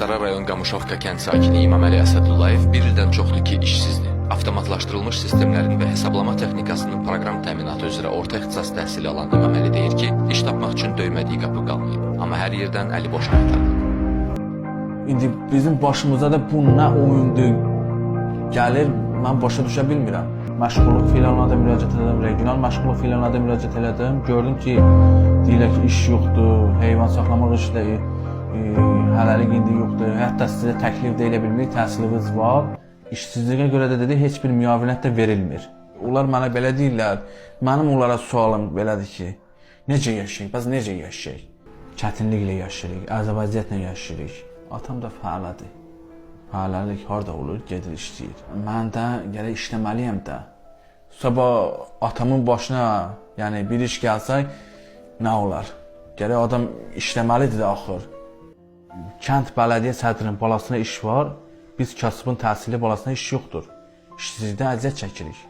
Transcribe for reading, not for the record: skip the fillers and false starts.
Astara rayon Qamışovka kənd sakini İmaməli Əsədullayev bir ildən çoxdur ki, işsizdir. Avtomatlaşdırılmış sistemlərin və hesablama texnikasının proqram təminatı üzrə orta ixtisas təhsili alan İmaməli deyir ki, iş tapmaq üçün döymədiyi qapı qalmayıb. Amma hər yerdən əli boş qaytarır. İndi bizim başımıza da bu nə oyundur gəlir, mən başa düşə bilmirəm. Məşğulluq filanına da müraciət edirəm, regional məşğulluq filanına da müraciət edirəm. Gördüm ki, deyirlər ki, iş yoxdur, heyvan saxlamaq işlə hələlik indi yoxdur. Hətta sizə təklif də elə bilmir, təhsiliniz var. İşsizliyə görə də dedi, heç bir müavinət də verilmir. Onlar mənə belə deyirlər, mənim onlara sualım belədir ki, necə yaşayıq, bəs necə yaşayıq? Çətinliklə yaşayırıq, əzab-əziyyətlə yaşayırıq. Atam da fəhlədir. Fəhləlik harada olur, gedir işləyir. Mən də gərək işləməliyəm də. Sabah atamın başına, yəni bir iş gəlsə, nə olar? Gərək adam işləməlidir də axır. Kənd bələdiyyə sədrinin balasına iş var, biz kasıbın təhsili balasına iş yoxdur. İşsizlikdən əziyyət çəkirik.